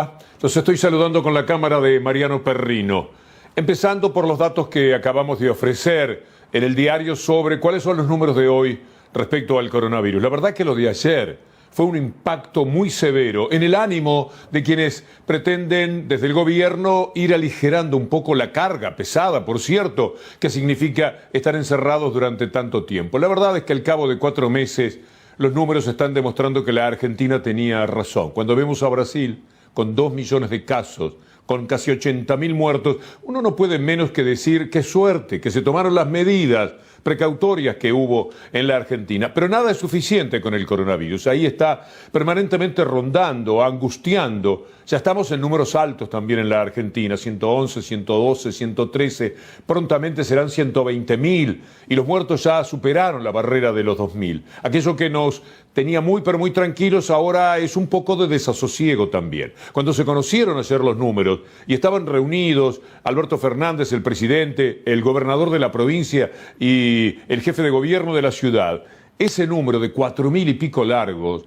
Entonces estoy saludando con la cámara de Mariano Perrino, empezando por los datos que acabamos de ofrecer en el diario sobre cuáles son los números de hoy respecto al coronavirus. La verdad que lo de ayer fue un impacto muy severo en el ánimo de quienes pretenden desde el gobierno ir aligerando un poco la carga pesada, por cierto, que significa estar encerrados durante tanto tiempo. La verdad es que al cabo de 4 meses los números están demostrando que la Argentina tenía razón. Cuando vemos a Brasil con 2 millones de casos, con casi 80.000 muertos, uno no puede menos que decir qué suerte, que se tomaron las medidas precautorias que hubo en la Argentina. Pero nada es suficiente con el coronavirus. Ahí está permanentemente rondando, angustiando. Ya estamos en números altos también en la Argentina, 111, 112, 113, prontamente serán 120.000 y los muertos ya superaron la barrera de los 2.000. Aquello que nos tenía muy pero muy tranquilos ahora es un poco de desasosiego también. Cuando se conocieron ayer los números y estaban reunidos Alberto Fernández, el presidente, el gobernador de la provincia y el jefe de gobierno de la ciudad, ese número de 4.000 y pico largos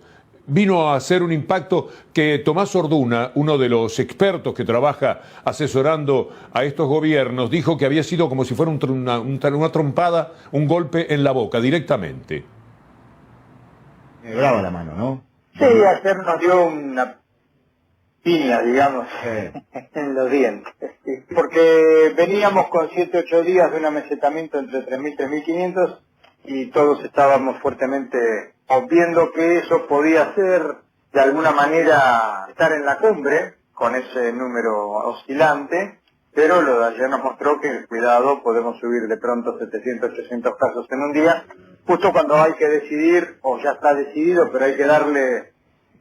vino a hacer un impacto que Tomás Orduna, uno de los expertos que trabaja asesorando a estos gobiernos, dijo que había sido como si fuera una trompada, un golpe en la boca, directamente. Me brava la mano, ¿no? Sí, ayer nos dio una piña, digamos, en los dientes. Porque veníamos con 7 u 8 días de un amesetamiento entre 3.000 y 3.500 y todos estábamos fuertemente viendo que eso podía ser, de alguna manera, estar en la cumbre con ese número oscilante, pero lo de ayer nos mostró que, cuidado, podemos subir de pronto 700, 800 casos en un día, justo cuando hay que decidir, o ya está decidido, pero hay que darle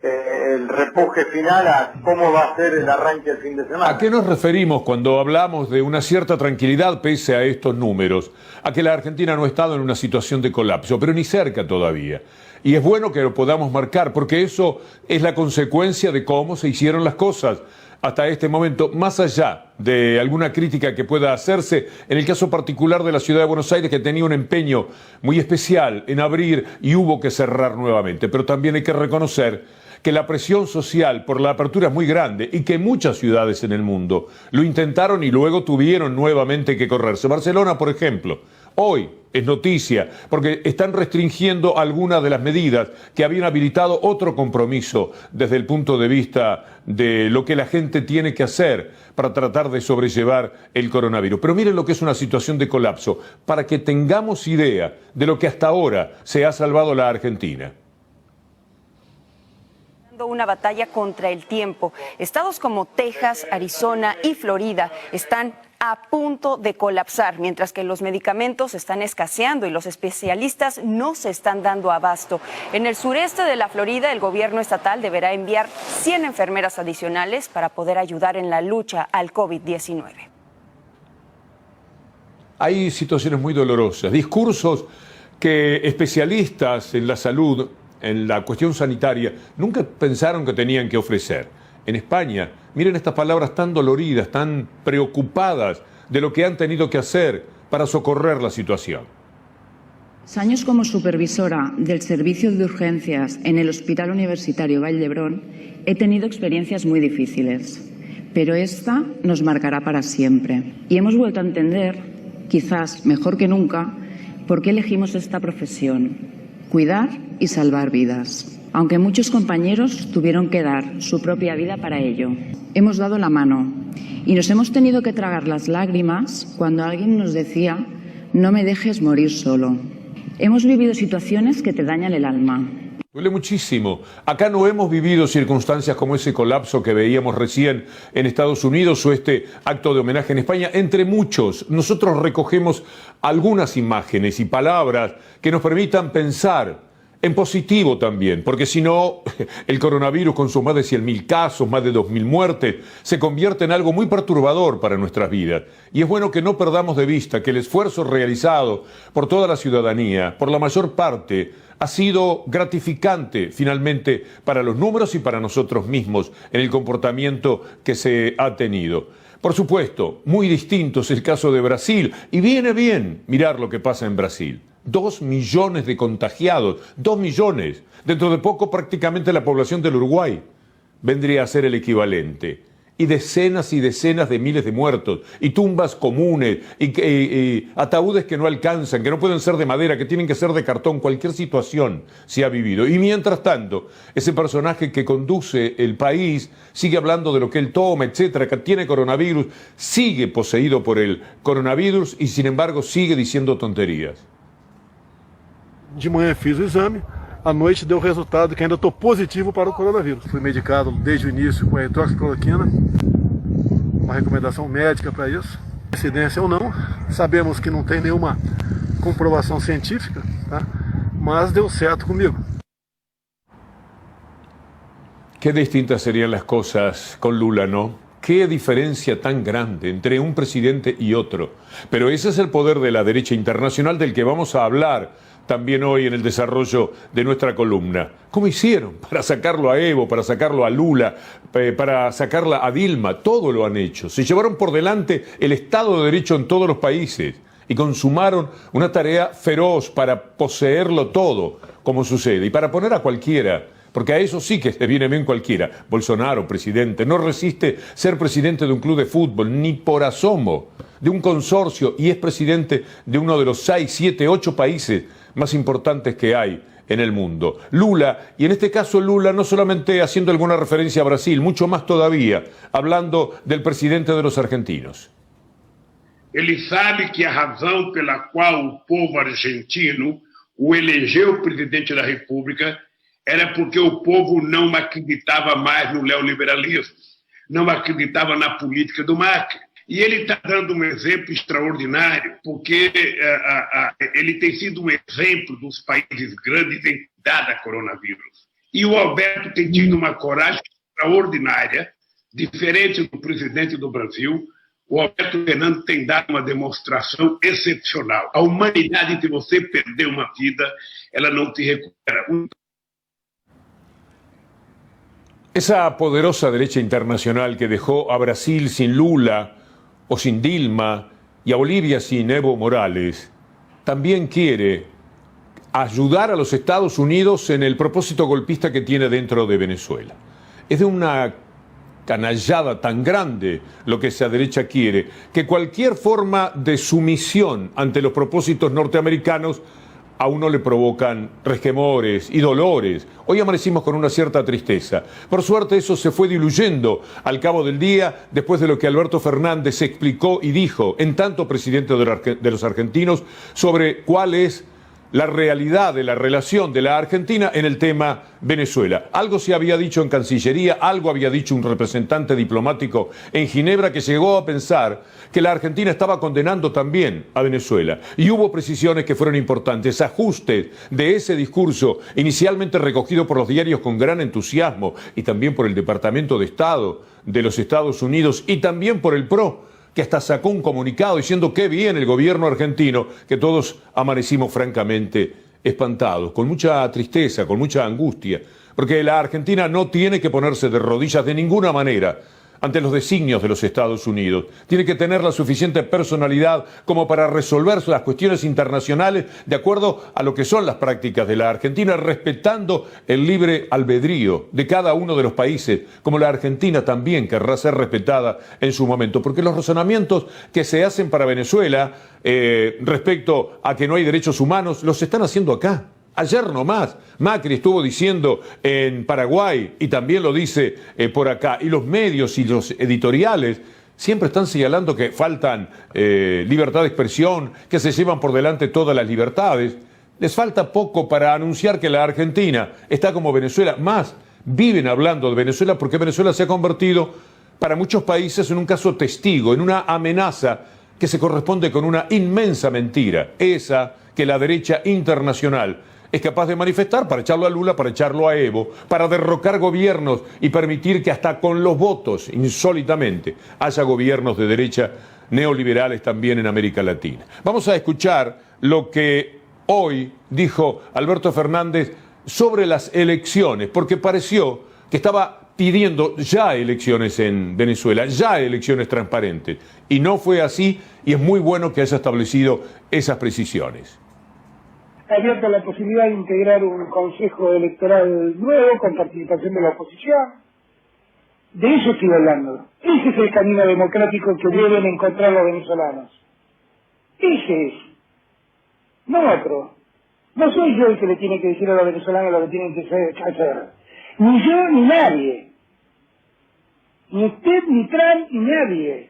el repuje final a cómo va a ser el arranque del fin de semana. ¿A qué nos referimos cuando hablamos de una cierta tranquilidad pese a estos números? A que la Argentina no ha estado en una situación de colapso, pero ni cerca todavía. Y es bueno que lo podamos marcar, porque eso es la consecuencia de cómo se hicieron las cosas hasta este momento, más allá de alguna crítica que pueda hacerse, en el caso particular de la ciudad de Buenos Aires, que tenía un empeño muy especial en abrir y hubo que cerrar nuevamente. Pero también hay que reconocer que la presión social por la apertura es muy grande y que muchas ciudades en el mundo lo intentaron y luego tuvieron nuevamente que correrse. Barcelona, por ejemplo, hoy es noticia porque están restringiendo algunas de las medidas que habían habilitado otro compromiso desde el punto de vista de lo que la gente tiene que hacer para tratar de sobrellevar el coronavirus. Pero miren lo que es una situación de colapso, para que tengamos idea de lo que hasta ahora se ha salvado la Argentina. Una batalla contra el tiempo. Estados como Texas, Arizona y Florida están a punto de colapsar, mientras que los medicamentos están escaseando y los especialistas no se están dando abasto. En el sureste de la Florida, el gobierno estatal deberá enviar 100 enfermeras adicionales para poder ayudar en la lucha al COVID-19. Hay situaciones muy dolorosas, discursos que especialistas en la salud, en la cuestión sanitaria, nunca pensaron que tenían que ofrecer. En España, miren estas palabras tan doloridas, tan preocupadas de lo que han tenido que hacer para socorrer la situación. Años como supervisora del servicio de urgencias en el Hospital Universitario Vall d'Hebron, he tenido experiencias muy difíciles, pero esta nos marcará para siempre. Y hemos vuelto a entender, quizás mejor que nunca, por qué elegimos esta profesión: cuidar y salvar vidas. Aunque muchos compañeros tuvieron que dar su propia vida para ello. Hemos dado la mano y nos hemos tenido que tragar las lágrimas cuando alguien nos decía: no me dejes morir solo. Hemos vivido situaciones que te dañan el alma. Duele muchísimo. Acá no hemos vivido circunstancias como ese colapso que veíamos recién en Estados Unidos o este acto de homenaje en España, entre muchos. Nosotros recogemos algunas imágenes y palabras que nos permitan pensar en positivo también, porque si no, el coronavirus con sus más de 100.000 casos, más de 2.000 muertes, se convierte en algo muy perturbador para nuestras vidas. Y es bueno que no perdamos de vista que el esfuerzo realizado por toda la ciudadanía, por la mayor parte, ha sido gratificante finalmente para los números y para nosotros mismos en el comportamiento que se ha tenido. Por supuesto, muy distinto es el caso de Brasil, y viene bien mirar lo que pasa en Brasil. 2 millones de contagiados, 2 millones. Dentro de poco prácticamente la población del Uruguay. vendría a ser el equivalente. Y decenas de miles de muertos, y tumbas comunes, y ataúdes que no alcanzan, que no pueden ser de madera, que tienen que ser de cartón. Cualquier situación se ha vivido. Y mientras tanto, ese personaje que conduce el país sigue hablando de lo que él toma, etcétera, que tiene coronavirus, sigue poseído por el coronavirus y sin embargo sigue diciendo tonterías. De manhã fiz o exame, à noite deu o resultado que ainda estou positivo para o coronavírus. Fui medicado desde o início com a hidroxicloroquina, uma recomendação médica para isso. Coincidência ou não, sabemos que não tem nenhuma comprovação científica, tá? Mas deu certo comigo. Qué distintas serían las cosas con Lula, ¿no? Qué diferencia tan grande entre un presidente y otro. Pero ese es el poder de la derecha internacional del que vamos a hablar también hoy en el desarrollo de nuestra columna. ¿Cómo hicieron para sacarlo a Evo, para sacarlo a Lula, para sacarla a Dilma? Todo lo han hecho. Se llevaron por delante el Estado de Derecho en todos los países y consumaron una tarea feroz para poseerlo todo, como sucede, y para poner a cualquiera, porque a eso sí que se viene bien cualquiera. Bolsonaro, presidente, no resiste ser presidente de un club de fútbol, ni por asomo, de un consorcio, y es presidente de uno de los 6, 7, 8 países más importantes que hay en el mundo. Lula, y en este caso Lula no solamente haciendo alguna referencia a Brasil, mucho más todavía, hablando del presidente de los argentinos. Ele sabe que a razão pela qual o povo argentino o elegeu presidente da República era porque o povo não acreditava mais no neoliberalismo, não acreditava na política do Macri. E ele está dando um exemplo extraordinário, porque ele tem sido um exemplo dos países grandes em cuidar da coronavírus. E o Alberto tem tido uma coragem extraordinária, diferente do presidente do Brasil. O Alberto Fernandes tem dado uma demonstração excepcional. A humanidade, se você perder uma vida, ela não te recupera. Esa poderosa derecha internacional que dejó a Brasil sin Lula o sin Dilma y a Bolivia sin Evo Morales, también quiere ayudar a los Estados Unidos en el propósito golpista que tiene dentro de Venezuela. Es de una canallada tan grande lo que esa derecha quiere, que cualquier forma de sumisión ante los propósitos norteamericanos a uno le provocan resquemores y dolores. Hoy amanecimos con una cierta tristeza. Por suerte eso se fue diluyendo al cabo del día después de lo que Alberto Fernández explicó y dijo, en tanto presidente de los argentinos, sobre cuál es la realidad de la relación de la Argentina en el tema Venezuela. Algo se había dicho en Cancillería, algo había dicho un representante diplomático en Ginebra que llegó a pensar que la Argentina estaba condenando también a Venezuela. Y hubo precisiones que fueron importantes, ajustes de ese discurso inicialmente recogido por los diarios con gran entusiasmo y también por el Departamento de Estado de los Estados Unidos y también por el PRO, que hasta sacó un comunicado diciendo qué bien el gobierno argentino, que todos amanecimos francamente espantados, con mucha tristeza, con mucha angustia, porque la Argentina no tiene que ponerse de rodillas de ninguna manera ante los designios de los Estados Unidos. Tiene que tener la suficiente personalidad como para resolver las cuestiones internacionales de acuerdo a lo que son las prácticas de la Argentina, respetando el libre albedrío de cada uno de los países, como la Argentina también querrá ser respetada en su momento, porque los razonamientos que se hacen para Venezuela respecto a que no hay derechos humanos, los están haciendo acá. Ayer nomás, Macri estuvo diciendo en Paraguay y también lo dice por acá, y los medios y los editoriales siempre están señalando que faltan libertad de expresión, que se llevan por delante todas las libertades. Les falta poco para anunciar que la Argentina está como Venezuela, más viven hablando de Venezuela porque Venezuela se ha convertido para muchos países en un caso testigo, en una amenaza que se corresponde con una inmensa mentira, esa que la derecha internacional es capaz de manifestar para echarlo a Lula, para echarlo a Evo, para derrocar gobiernos y permitir que hasta con los votos, insólitamente, haya gobiernos de derecha neoliberales también en América Latina. Vamos a escuchar lo que hoy dijo Alberto Fernández sobre las elecciones, porque pareció que estaba pidiendo ya elecciones en Venezuela, ya elecciones transparentes. Y no fue así, y es muy bueno que haya establecido esas precisiones. Está abierta la posibilidad de integrar un consejo electoral nuevo con participación de la oposición. De eso estoy hablando. Ese es el camino democrático que deben encontrar los venezolanos. Ese es. No otro. No soy yo el que le tiene que decir a los venezolanos lo que tienen que hacer. Ni yo ni nadie. Ni usted, ni Trump, ni nadie.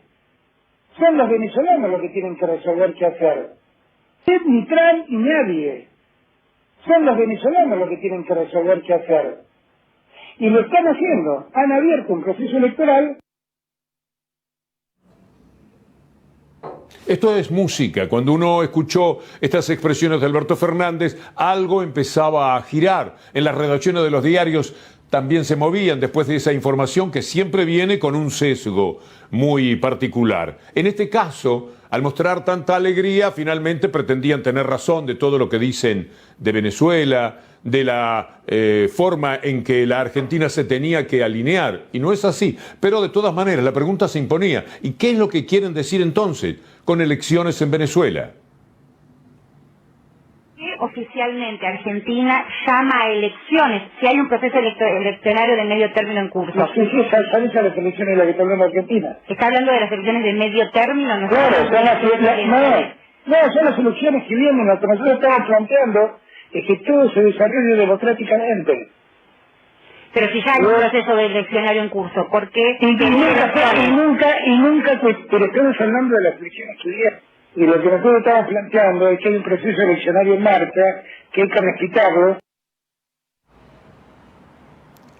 Son los venezolanos los que tienen que resolver qué hacer. Usted, ni Trump, ni nadie. Son los venezolanos los que tienen que resolver qué hacer. Y lo están haciendo. Han abierto un proceso electoral. Esto es música. Cuando uno escuchó estas expresiones de Alberto Fernández, algo empezaba a girar. En las redacciones de los diarios también se movían después de esa información que siempre viene con un sesgo muy particular. En este caso, al mostrar tanta alegría, finalmente pretendían tener razón de todo lo que dicen de Venezuela, de la forma en que la Argentina se tenía que alinear. Y no es así. Pero de todas maneras, la pregunta se imponía. ¿Y qué es lo que quieren decir entonces con elecciones en Venezuela? Oficialmente Argentina llama a elecciones si hay un proceso eleccionario de medio término en curso. No sé si es a las elecciones de las que está hablando Argentina. ¿Está hablando de las elecciones de medio término? No, claro, son las elecciones que vienen. Lo que nosotros estamos planteando es que todo se desarrolle democráticamente. Pero si ya hay un proceso eleccionario en curso, ¿por qué? Y nunca, pero estamos hablando de las elecciones que vienen. Y lo que nosotros estamos planteando es que hay un proceso eleccionario en marcha, que hay que respetarlo.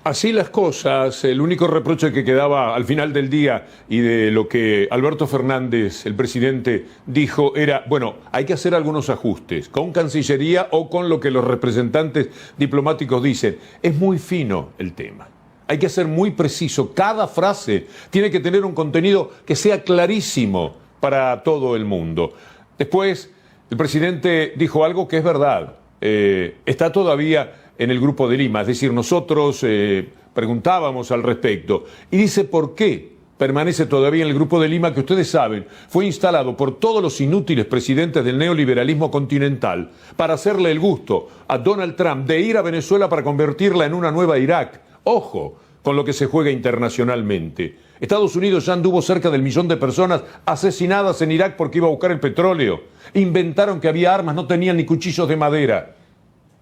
Así las cosas, el único reproche que quedaba al final del día y de lo que Alberto Fernández, el presidente, dijo era, bueno, hay que hacer algunos ajustes con Cancillería o con lo que los representantes diplomáticos dicen. Es muy fino el tema. Hay que ser muy preciso. Cada frase tiene que tener un contenido que sea clarísimo para todo el mundo. Después, el presidente dijo algo que es verdad. Está todavía en el Grupo de Lima, es decir, nosotros preguntábamos al respecto. Y dice por qué permanece todavía en el Grupo de Lima, que ustedes saben, fue instalado por todos los inútiles presidentes del neoliberalismo continental para hacerle el gusto a Donald Trump de ir a Venezuela para convertirla en una nueva Irak. Ojo con lo que se juega internacionalmente. Estados Unidos ya anduvo cerca del 1.000.000 de personas asesinadas en Irak porque iba a buscar el petróleo. Inventaron que había armas, no tenían ni cuchillos de madera.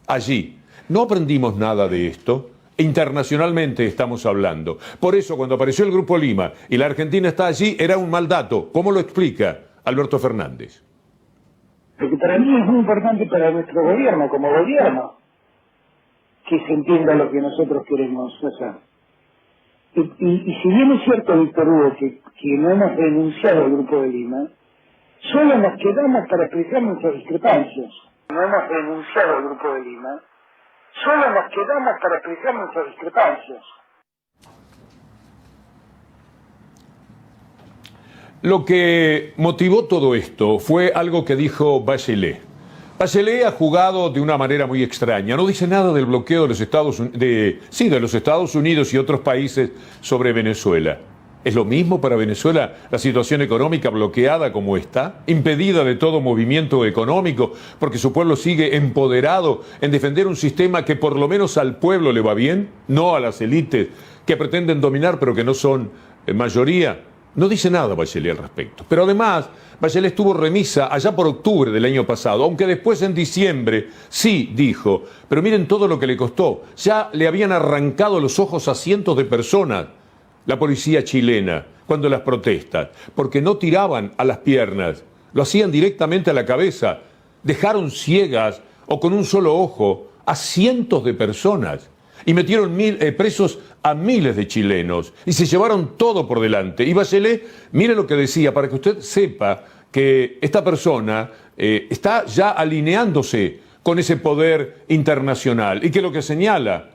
Allí. No aprendimos nada de esto. Internacionalmente estamos hablando. Por eso, cuando apareció el Grupo Lima y la Argentina está allí, era un mal dato. ¿Cómo lo explica Alberto Fernández? Porque para mí es muy importante para nuestro gobierno, como gobierno, que se entienda lo que nosotros queremos hacer. Y si bien es cierto, Víctor Hugo, que no hemos renunciado al Grupo de Lima, solo nos quedamos para expresar nuestras discrepancias. No hemos renunciado al Grupo de Lima, solo nos quedamos para expresar nuestras discrepancias. Lo que motivó todo esto fue algo que dijo Bachelet. Bachelet ha jugado de una manera muy extraña. No dice nada del bloqueo de los Estados Unidos y otros países sobre Venezuela. ¿Es lo mismo para Venezuela la situación económica bloqueada como está? ¿Impedida de todo movimiento económico porque su pueblo sigue empoderado en defender un sistema que por lo menos al pueblo le va bien? No a las élites que pretenden dominar pero que no son mayoría. No dice nada Bachelet al respecto. Pero además, Bachelet estuvo remisa allá por octubre del año pasado, aunque después en diciembre sí dijo, pero miren todo lo que le costó. Ya le habían arrancado los ojos a cientos de personas, la policía chilena, cuando las protestas, porque no tiraban a las piernas, lo hacían directamente a la cabeza. Dejaron ciegas o con un solo ojo a cientos de personas. Y metieron presos a miles de chilenos y se llevaron todo por delante. Y Bachelet, mire lo que decía, para que usted sepa que esta persona está ya alineándose con ese poder internacional y que lo que señala,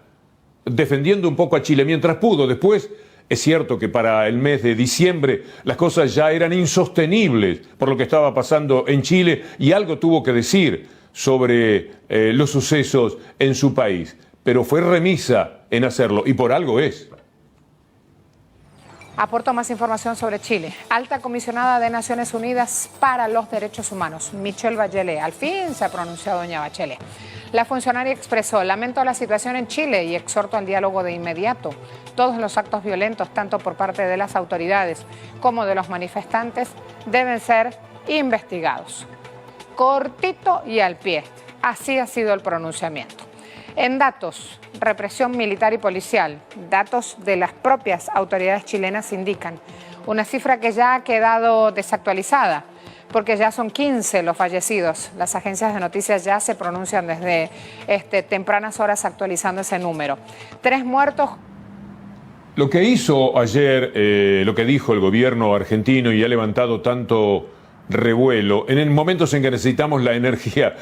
defendiendo un poco a Chile mientras pudo. Después, es cierto que para el mes de diciembre las cosas ya eran insostenibles por lo que estaba pasando en Chile y algo tuvo que decir sobre los sucesos en su país. Pero fue remisa en hacerlo, y por algo es. Aporto más información sobre Chile. Alta comisionada de Naciones Unidas para los Derechos Humanos, Michelle Bachelet. Al fin se ha pronunciado doña Bachelet. La funcionaria expresó: lamento la situación en Chile y exhorto al diálogo de inmediato. Todos los actos violentos, tanto por parte de las autoridades como de los manifestantes, deben ser investigados. Cortito y al pie. Así ha sido el pronunciamiento. En datos, represión militar y policial, datos de las propias autoridades chilenas indican una cifra que ya ha quedado desactualizada, porque ya son 15 los fallecidos. Las agencias de noticias ya se pronuncian desde tempranas horas actualizando ese número. 3 muertos. Lo que hizo ayer, lo que dijo el gobierno argentino y ha levantado tanto revuelo, en momentos en que necesitamos la energía,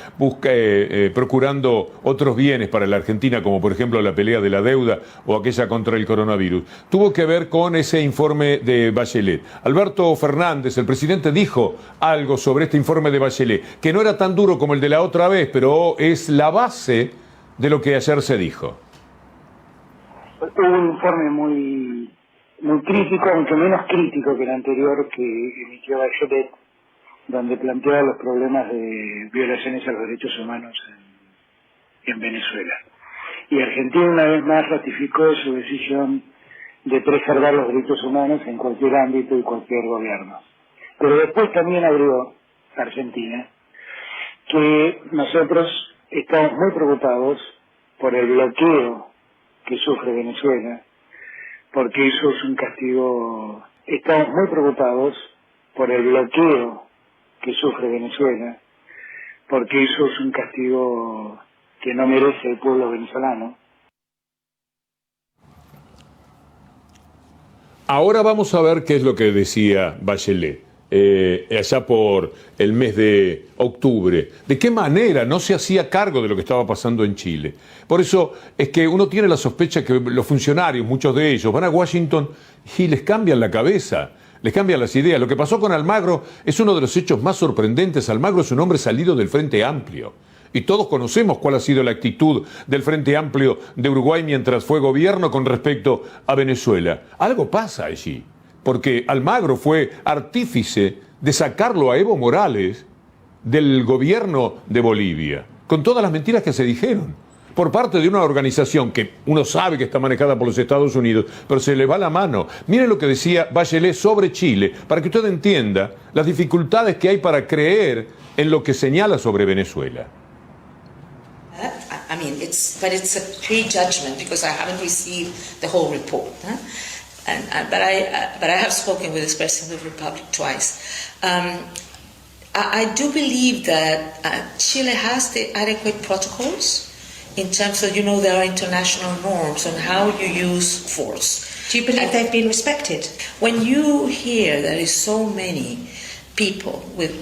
procurando otros bienes para la Argentina, como por ejemplo la pelea de la deuda o aquella contra el coronavirus, tuvo que ver con ese informe de Bachelet. Alberto Fernández, el presidente, dijo algo sobre este informe de Bachelet, que no era tan duro como el de la otra vez, pero es la base de lo que ayer se dijo. Hubo un informe muy crítico, aunque menos crítico que el anterior que emitió Bachelet, donde planteaba los problemas de violaciones a los derechos humanos en Venezuela. Y Argentina una vez más ratificó su decisión de preservar los derechos humanos en cualquier ámbito y cualquier gobierno. Pero después también agregó Argentina que nosotros estamos muy preocupados por el bloqueo que sufre Venezuela, porque eso es un castigo. Estamos muy preocupados por el bloqueo que sufre Venezuela, porque eso es un castigo que no merece el pueblo venezolano. Ahora vamos a ver qué es lo que decía Bachelet allá por el mes de octubre. ¿De qué manera no se hacía cargo de lo que estaba pasando en Chile? Por eso es que uno tiene la sospecha que los funcionarios, muchos de ellos, van a Washington y les cambian la cabeza. Les cambian las ideas. Lo que pasó con Almagro es uno de los hechos más sorprendentes. Almagro es un hombre salido del Frente Amplio. Y todos conocemos cuál ha sido la actitud del Frente Amplio de Uruguay mientras fue gobierno con respecto a Venezuela. Algo pasa allí. Porque Almagro fue artífice de sacarlo a Evo Morales del gobierno de Bolivia. Con todas las mentiras que se dijeron. Por parte de una organización que uno sabe que está manejada por los Estados Unidos, pero se le va la mano. Miren lo que decía Bachelet sobre Chile, para que usted entienda las dificultades que hay para creer en lo que señala sobre Venezuela. I mean, it's a prejudgment because I haven't received the whole report. But I have spoken with the President of the Republic twice. I do believe that Chile has the adequate protocols in terms of, there are international norms on how you use force. Do you believe they've been respected? When you hear there is so many people with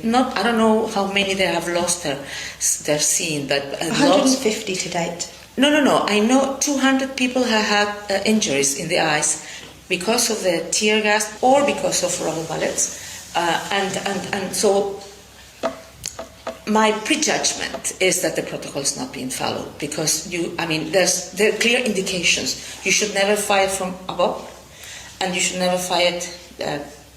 not, I don't know how many they have lost their seeing, but 150 to date. No. I know 200 people have had injuries in the eyes because of the tear gas or because of rubber bullets, and so. My prejudgment is that the protocol is not being followed because there are clear indications. You should never fire from above, and you should never fire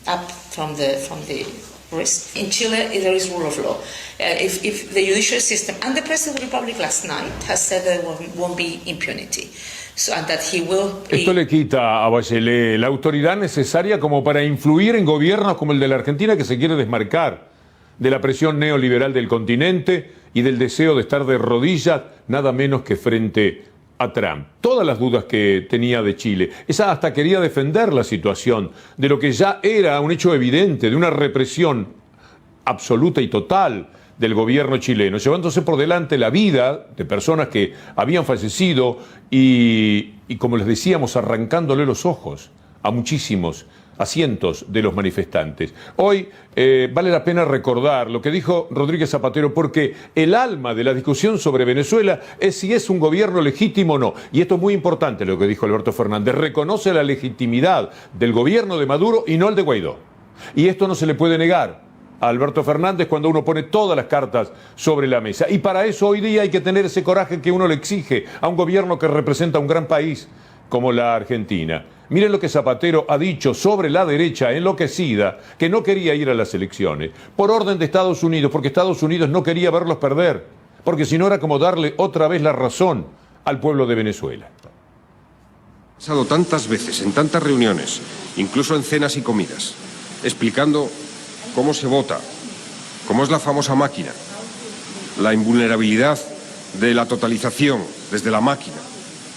up from the wrist. In Chile, there is rule of law. If the judicial system and the President of the Republic last night has said there won't be impunity. So, and that he will be... Esto le quita a Bachelet la autoridad necesaria como para influir en gobiernos como el de la Argentina que se quiere desmarcar de la presión neoliberal del continente y del deseo de estar de rodillas nada menos que frente a Trump. Todas las dudas que tenía de Chile, esa hasta quería defender la situación de lo que ya era un hecho evidente, de una represión absoluta y total del gobierno chileno, llevándose por delante la vida de personas que habían fallecido y como les decíamos, arrancándole los ojos a muchísimos, a cientos de los manifestantes. Hoy vale la pena recordar lo que dijo Rodríguez Zapatero, porque el alma de la discusión sobre Venezuela es si es un gobierno legítimo o no. Y esto es muy importante lo que dijo Alberto Fernández. Reconoce la legitimidad del gobierno de Maduro y no el de Guaidó. Y esto no se le puede negar a Alberto Fernández cuando uno pone todas las cartas sobre la mesa. Y para eso hoy día hay que tener ese coraje que uno le exige a un gobierno que representa un gran país como la Argentina. Miren lo que Zapatero ha dicho sobre la derecha enloquecida, que no quería ir a las elecciones, por orden de Estados Unidos, porque Estados Unidos no quería verlos perder, porque si no era como darle otra vez la razón al pueblo de Venezuela. He pasado tantas veces, en tantas reuniones, incluso en cenas y comidas, explicando cómo se vota, cómo es la famosa máquina, la invulnerabilidad de la totalización desde la máquina,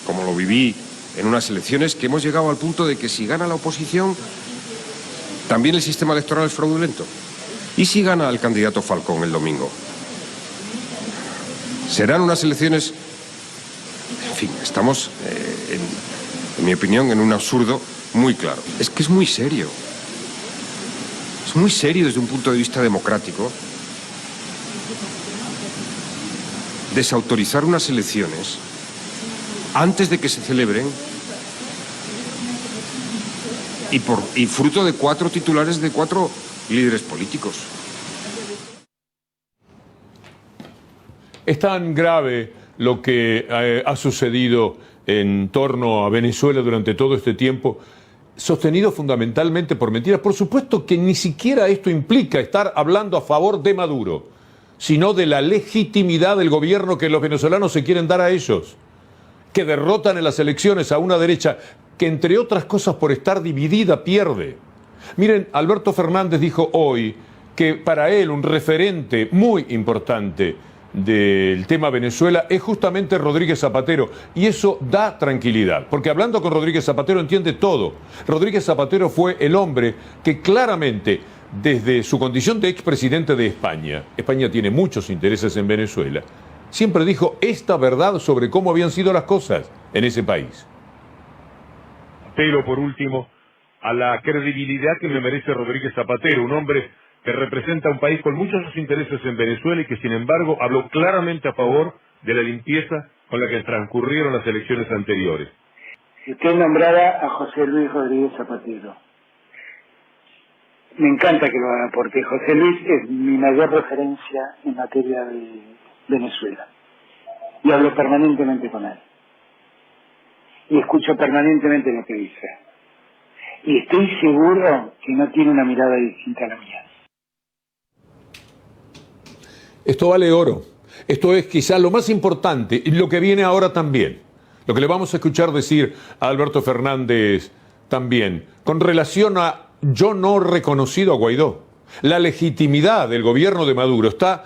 como lo viví en unas elecciones, que hemos llegado al punto de que si gana la oposición, también el sistema electoral es fraudulento. ¿Y si gana el candidato Falcón el domingo? Serán unas elecciones... En fin, estamos, en mi opinión, en un absurdo muy claro. Es que es muy serio. Es muy serio desde un punto de vista democrático desautorizar unas elecciones antes de que se celebren y fruto de 4 titulares de 4 líderes políticos. Es tan grave lo que ha sucedido en torno a Venezuela durante todo este tiempo, sostenido fundamentalmente por mentiras. Por supuesto que ni siquiera esto implica estar hablando a favor de Maduro, sino de la legitimidad del gobierno que los venezolanos se quieren dar a ellos, que derrotan en las elecciones a una derecha que, entre otras cosas, por estar dividida, pierde. Miren, Alberto Fernández dijo hoy que para él un referente muy importante del tema Venezuela es justamente Rodríguez Zapatero, y eso da tranquilidad, porque hablando con Rodríguez Zapatero entiende todo. Rodríguez Zapatero fue el hombre que claramente, desde su condición de expresidente de España tiene muchos intereses en Venezuela, siempre dijo esta verdad sobre cómo habían sido las cosas en ese país. Pero por último, a la credibilidad que me merece Rodríguez Zapatero, un hombre que representa un país con muchos intereses en Venezuela y que sin embargo habló claramente a favor de la limpieza con la que transcurrieron las elecciones anteriores. Si usted nombrara a José Luis Rodríguez Zapatero, me encanta que lo haga porque José Luis es mi mayor referencia en materia de Venezuela. Y hablo permanentemente con él. Y escucho permanentemente lo que dice. Y estoy seguro que no tiene una mirada distinta a la mía. Esto vale oro. Esto es quizás lo más importante y lo que viene ahora también. Lo que le vamos a escuchar decir a Alberto Fernández también, con relación a yo no reconocido a Guaidó. La legitimidad del gobierno de Maduro está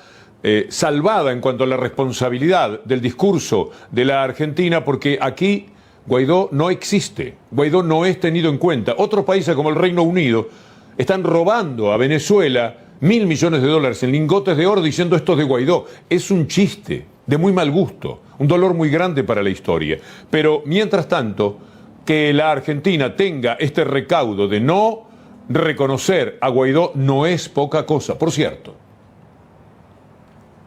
salvada en cuanto a la responsabilidad del discurso de la Argentina, porque aquí Guaidó no existe. Guaidó no es tenido en cuenta. Otros países como el Reino Unido están robando a Venezuela $1.000 millones en lingotes de oro diciendo esto es de Guaidó. Es un chiste de muy mal gusto, un dolor muy grande para la historia. Pero mientras tanto, que la Argentina tenga este recaudo de no reconocer a Guaidó no es poca cosa, por cierto.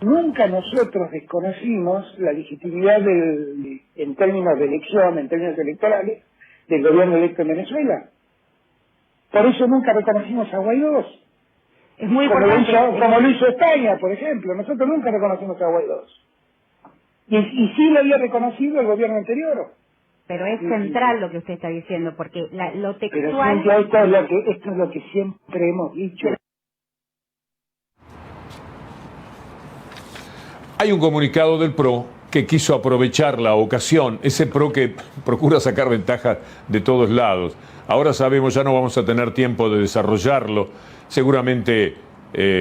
Nunca nosotros desconocimos la legitimidad en términos de elección, en términos electorales, del gobierno electo en Venezuela. Por eso nunca reconocimos a Guaidó. Es muy como importante. Como lo hizo España, por ejemplo. Nosotros nunca reconocimos a Guaidó. Y sí lo había reconocido el gobierno anterior. Pero es central lo que usted está diciendo, porque lo textual... Pero Cintia, esto es lo que siempre hemos dicho. Hay un comunicado del PRO que quiso aprovechar la ocasión, ese PRO que procura sacar ventaja de todos lados. Ahora sabemos, ya no vamos a tener tiempo de desarrollarlo, seguramente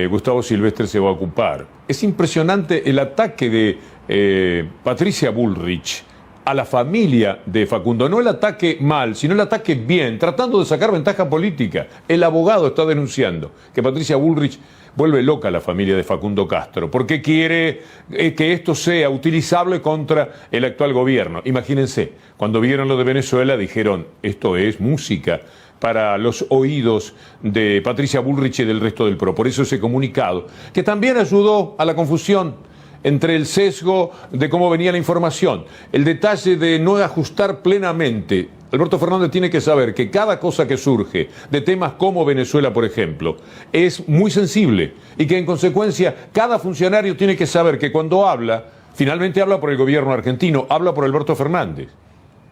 Gustavo Silvestre se va a ocupar. Es impresionante el ataque de Patricia Bullrich a la familia de Facundo, no el ataque mal, sino el ataque bien, tratando de sacar ventaja política. El abogado está denunciando que Patricia Bullrich vuelve loca a la familia de Facundo Castro, porque quiere que esto sea utilizable contra el actual gobierno. Imagínense, cuando vieron lo de Venezuela dijeron, esto es música para los oídos de Patricia Bullrich y del resto del PRO. Por eso ese comunicado, que también ayudó a la confusión entre el sesgo de cómo venía la información, el detalle de no ajustar plenamente. Alberto Fernández tiene que saber que cada cosa que surge de temas como Venezuela, por ejemplo, es muy sensible y que en consecuencia cada funcionario tiene que saber que cuando habla, finalmente habla por el gobierno argentino, habla por Alberto Fernández.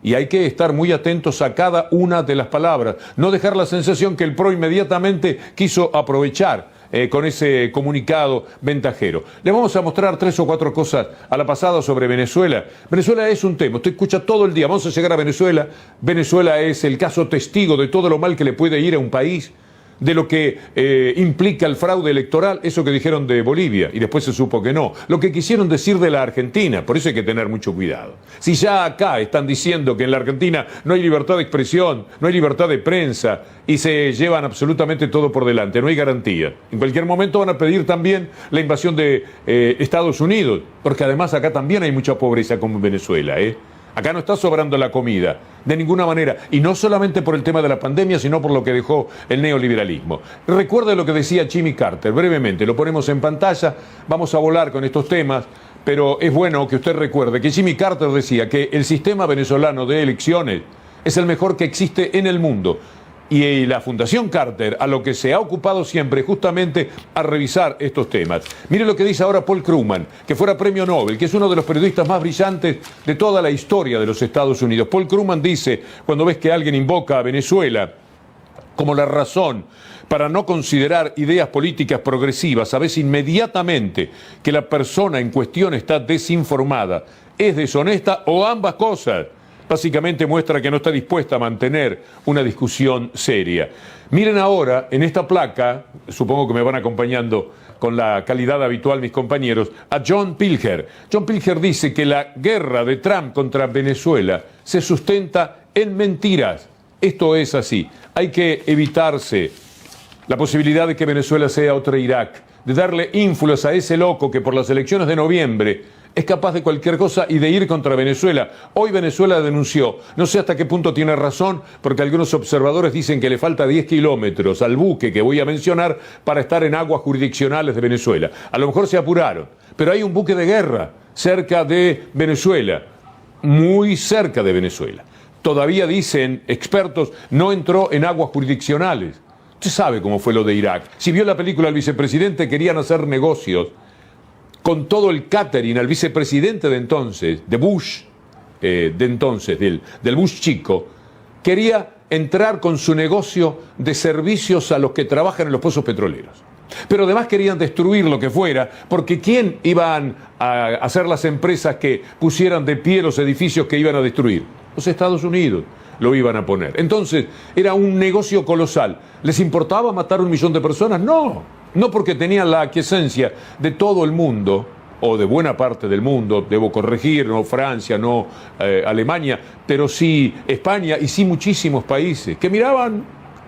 Y hay que estar muy atentos a cada una de las palabras. No dejar la sensación que el PRO inmediatamente quiso aprovechar con ese comunicado ventajero. Le vamos a mostrar 3 o 4 cosas a la pasada sobre Venezuela. Venezuela es un tema, usted escucha todo el día, vamos a llegar a Venezuela. Venezuela es el caso testigo de todo lo mal que le puede ir a un país, de lo que implica el fraude electoral, eso que dijeron de Bolivia, y después se supo que no. Lo que quisieron decir de la Argentina, por eso hay que tener mucho cuidado. Si ya acá están diciendo que en la Argentina no hay libertad de expresión, no hay libertad de prensa, y se llevan absolutamente todo por delante, no hay garantía. En cualquier momento van a pedir también la invasión de Estados Unidos, porque además acá también hay mucha pobreza como en Venezuela, Acá no está sobrando la comida, de ninguna manera. Y no solamente por el tema de la pandemia, sino por lo que dejó el neoliberalismo. Recuerde lo que decía Jimmy Carter, brevemente, lo ponemos en pantalla, vamos a volar con estos temas, pero es bueno que usted recuerde que Jimmy Carter decía que el sistema venezolano de elecciones es el mejor que existe en el mundo. Y la Fundación Carter a lo que se ha ocupado siempre justamente a revisar estos temas. Mire lo que dice ahora Paul Krugman, que fuera premio Nobel, que es uno de los periodistas más brillantes de toda la historia de los Estados Unidos. Paul Krugman dice, cuando ves que alguien invoca a Venezuela como la razón para no considerar ideas políticas progresivas, sabes inmediatamente que la persona en cuestión está desinformada, es deshonesta o ambas cosas. Básicamente muestra que no está dispuesta a mantener una discusión seria. Miren ahora, en esta placa, supongo que me van acompañando con la calidad habitual mis compañeros, a John Pilger. John Pilger dice que la guerra de Trump contra Venezuela se sustenta en mentiras. Esto es así. Hay que evitarse la posibilidad de que Venezuela sea otra Irak, de darle ínfulas a ese loco que por las elecciones de noviembre es capaz de cualquier cosa y de ir contra Venezuela. Hoy Venezuela denunció, no sé hasta qué punto tiene razón, porque algunos observadores dicen que le falta 10 kilómetros al buque que voy a mencionar para estar en aguas jurisdiccionales de Venezuela. A lo mejor se apuraron, pero hay un buque de guerra cerca de Venezuela, muy cerca de Venezuela. Todavía dicen expertos, no entró en aguas jurisdiccionales. Usted sabe cómo fue lo de Irak. Si vio la película El vicepresidente, querían hacer negocios con todo el catering al vicepresidente de entonces, de Bush, del Bush chico, quería entrar con su negocio de servicios a los que trabajan en los pozos petroleros. Pero además querían destruir lo que fuera, porque ¿quién iban a hacer las empresas que pusieran de pie los edificios que iban a destruir? Los Estados Unidos lo iban a poner. Entonces, era un negocio colosal. ¿Les importaba matar 1 millón de personas? No, porque tenían la aquiescencia de todo el mundo, o de buena parte del mundo, debo corregir, no Francia, no Alemania, pero sí España y sí muchísimos países, que miraban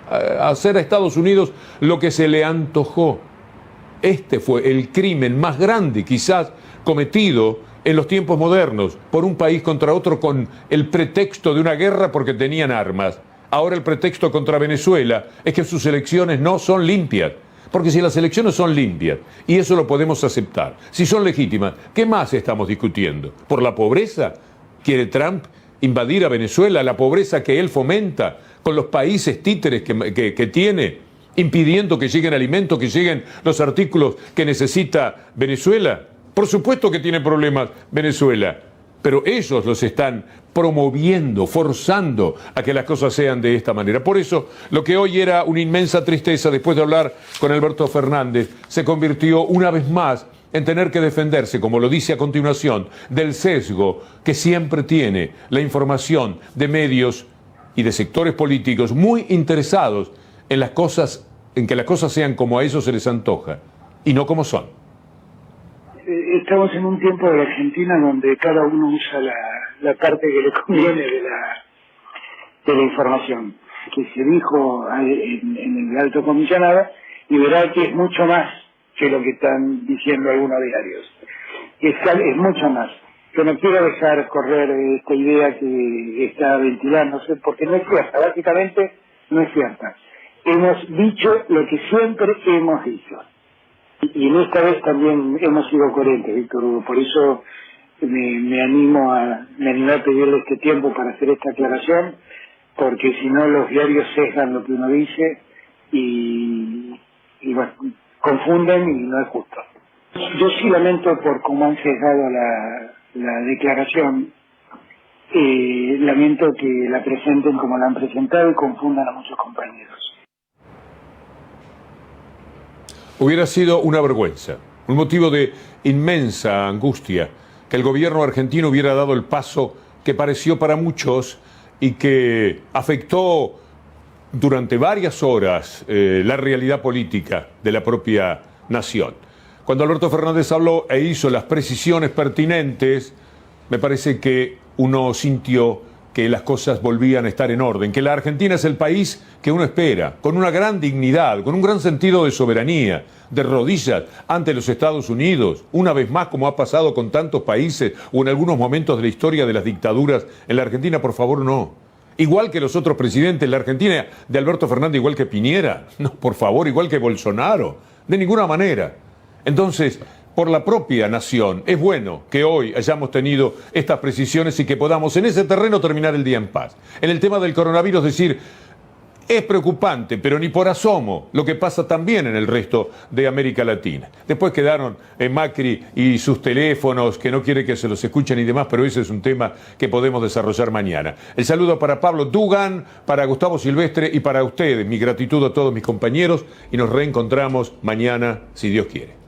a hacer a Estados Unidos lo que se le antojó. Este fue el crimen más grande, quizás, cometido en los tiempos modernos, por un país contra otro con el pretexto de una guerra porque tenían armas. Ahora el pretexto contra Venezuela es que sus elecciones no son limpias. Porque si las elecciones son limpias, y eso lo podemos aceptar, si son legítimas, ¿qué más estamos discutiendo? ¿Por la pobreza? ¿Quiere Trump invadir a Venezuela? ¿La pobreza que él fomenta con los países títeres que tiene, impidiendo que lleguen alimentos, que lleguen los artículos que necesita Venezuela? Por supuesto que tiene problemas Venezuela, pero ellos los están promoviendo, forzando a que las cosas sean de esta manera. Por eso, lo que hoy era una inmensa tristeza, después de hablar con Alberto Fernández, se convirtió una vez más en tener que defenderse, como lo dice a continuación, del sesgo que siempre tiene la información de medios y de sectores políticos muy interesados en las cosas, en que las cosas sean como a ellos se les antoja, y no como son. Estamos en un tiempo de la Argentina donde cada uno usa la parte que le conviene de la información, que se dijo en el alto comisionado, y verá que es mucho más que lo que están diciendo algunos diarios. Es mucho más. Yo no quiero dejar correr esta idea que está ventilándose, porque no es cierta, básicamente no es cierta. Hemos dicho lo que siempre hemos dicho. Y en esta vez también hemos sido coherentes, Víctor Hugo. Por eso me animo a pedirle este tiempo para hacer esta aclaración, porque si no los diarios sesgan lo que uno dice y bueno, confunden y no es justo. Yo sí lamento por cómo han sesgado la declaración, lamento que la presenten como la han presentado y confundan a muchos compañeros. Hubiera sido una vergüenza, un motivo de inmensa angustia que el gobierno argentino hubiera dado el paso que pareció para muchos y que afectó durante varias horas la realidad política de la propia nación. Cuando Alberto Fernández habló e hizo las precisiones pertinentes, me parece que uno sintió que las cosas volvían a estar en orden, que la Argentina es el país que uno espera, con una gran dignidad, con un gran sentido de soberanía, de rodillas ante los Estados Unidos, una vez más como ha pasado con tantos países o en algunos momentos de la historia de las dictaduras. En la Argentina, por favor, no. Igual que los otros presidentes, la Argentina de Alberto Fernández, igual que Piñera, no, por favor, igual que Bolsonaro, de ninguna manera. Entonces, por la propia nación, es bueno que hoy hayamos tenido estas precisiones y que podamos en ese terreno terminar el día en paz. En el tema del coronavirus, decir, es preocupante, pero ni por asomo lo que pasa también en el resto de América Latina. Después quedaron Macri y sus teléfonos, que no quiere que se los escuchen y demás, pero ese es un tema que podemos desarrollar mañana. El saludo para Pablo Dugan, para Gustavo Silvestre y para ustedes. Mi gratitud a todos mis compañeros y nos reencontramos mañana, si Dios quiere.